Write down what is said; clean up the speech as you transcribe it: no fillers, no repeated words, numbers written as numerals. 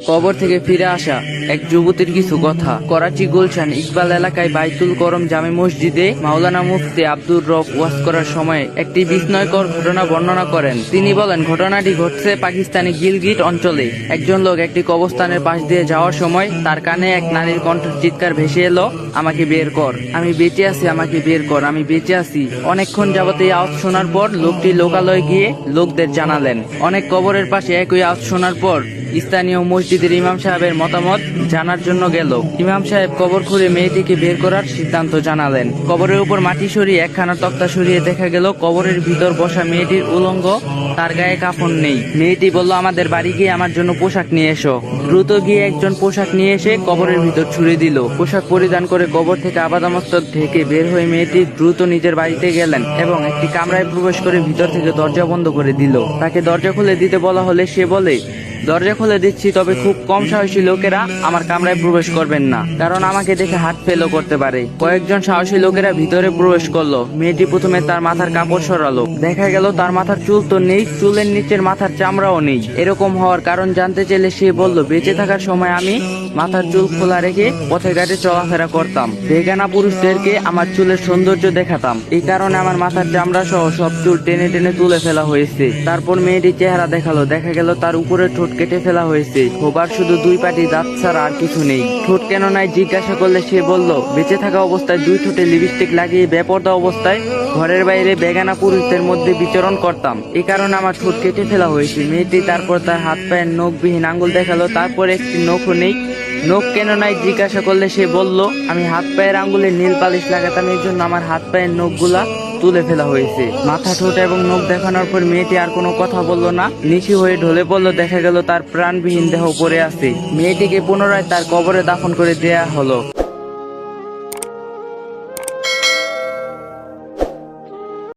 কবর থেকে ফিরে আসা এক যুবতীর কিছু কথা। করাচি গুলশান ইকবাল এলাকায় বাইতুল করম জামে মসজিদে মাওলানা মুফতি আব্দুর রব ওয়াজ করার সময় একটি বিস্ময়কর ঘটনা বর্ণনা করেন। তিনি বলেন, ঘটনাটি ঘটছে পাকিস্তানি গিলগিট অঞ্চলে। একজন লোক একটি কবরস্থানের পাশ দিয়ে যাওয়ার সময় তার কানে এক নারীর কণ্ঠের চিৎকার ভেসে এলো, আমাকে বের কর, আমি বেঁচে আছি, আমাকে বের কর, আমি বেঁচে আছি। অনেকক্ষণ যাবত এই আওয়াজ শোনার পর লোকটি লোকালয়ে গিয়ে লোকদের জানালেন। অনেক কবরের পাশে একই আওয়াজ শোনার পর স্থানীয় মসজিদের ইমাম সাহেবের মতামত জানার জন্য গেল। ইমাম সাহেব কবর খুঁড়ে মেয়েটিকে বের করার সিদ্ধান্ত জানালেন। কবরের উপর মাটি সরিয়ে একখানা তক্তা সরিয়ে দেখা গেল কবরের ভিতর বসা মেয়েটির উলঙ্গ, তার গায়ে কাফন নেই। মেয়েটি বলল, আমাদের বাড়ি গিয়ে আমার জন্য পোশাক নিয়ে এসো। দ্রুত গিয়ে একজন পোশাক নিয়ে এসে কবরের ভিতর ছুড়ে দিল। পোশাক পরিধান করে কবর থেকে আপাদমস্তক ঢেকে বের হয়ে মেয়েটি দ্রুত নিজের বাড়িতে গেলেন এবং একটি কামরায় প্রবেশ করে ভিতর থেকে দরজা বন্ধ করে দিল। তাকে দরজা খুলে দিতে বলা হলে সে বলে, দরজা খুলে দিচ্ছি, তবে খুব কম সাহসী লোকেরা আমার কামরায় প্রবেশ করবেন না, কারণ আমাকে দেখে হাত ফেলও করতে পারে। কয়েকজন সাহসী লোকেরা ভিতরে প্রবেশ করলো। মেয়েটি প্রথমে তার মাথার কাপড় সরালো। দেখা গেল তার মাথার চুল তো নেই, চুলের নিচের মাথার চামড়াও নেই। এরকম হওয়ার কারণ জানতে চাইলে সে বলল, বেঁচে থাকার সময় আমি মাথার চুল খোলা রেখে পথে ঘাটে চলাফেরা করতাম। বেগানা পুরুষদেরকে আমার চুলের সৌন্দর্য দেখাতাম, এই কারণে আমার মাথার চামড়া সহ সব চুল টেনে টেনে তুলে ফেলা হয়েছে। তারপর মেয়েটির চেহারা দেখালো। দেখা গেল তার উপরে ঠোঁট কেটে ফেলা হয়েছে। খোবার শুধু দুই পাটি দাঁত ছাড়া আর কিছু নেই। ঠোঁট কেন নাই জিজ্ঞাসা করলে সে বলল, বেঁচে থাকা অবস্থায় দুই ঠোঁটে লিপস্টিক লাগিয়ে বেপরদা অবস্থায় ঘরের বাইরে বেগানা পুরুষদের মধ্যে বিচরণ করতাম, এই কারণে আমার ঠোঁট কেটে ফেলা হয়েছে। মেয়েটি তারপর তার হাত পায়ের নখবিহীন আঙ্গুল দেখালো। তারপর একটি নখও নেই। নখ কেন নাই জিজ্ঞাসা করলে সে বলল, আমি হাত পায়ের আঙ্গুলে নীল পালিশ লাগাতাম, এই জন্য আমার হাত পায়ের নখগুলা তুলে ফেলা হয়েছে। মাথা, ঠোঁট এবং নখ দেখানোর পর মেয়েটি আর কোনো কথা বলল না, নিচু হয়ে ঢলে পড়ল। দেখা গেল তার প্রাণবিহীন দেহ পড়ে আছে। মেয়েটিকে পুনরায় তার কবরে দাফন করে দেয়া হলো।